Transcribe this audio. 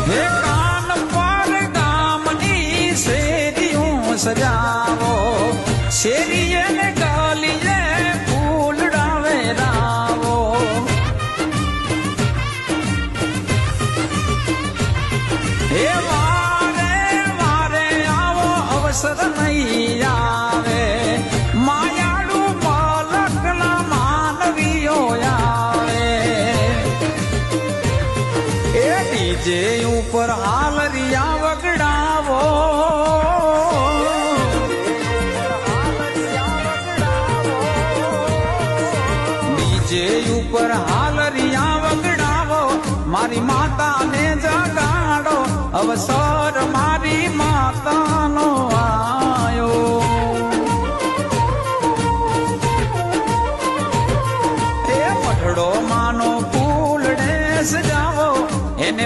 હે કાન પર ગામની શેરીઓ સજાવો, શેરીએ ને ગલીએ ફૂલડા વેરાવો. હે વારે વારે આવો અવસર નહીં આવે, માયાળુ મલકના માનવીઓ આવે. એ ડીજે ઉપર હાલરિયા વગડાવો, ડીજે ઉપર હાલરિયા વગડાવો, મારી માતાને જગાડો, અવસર મારી માતાનો આયો. એ મઢડો માનો ફૂલડે સજાવો, એને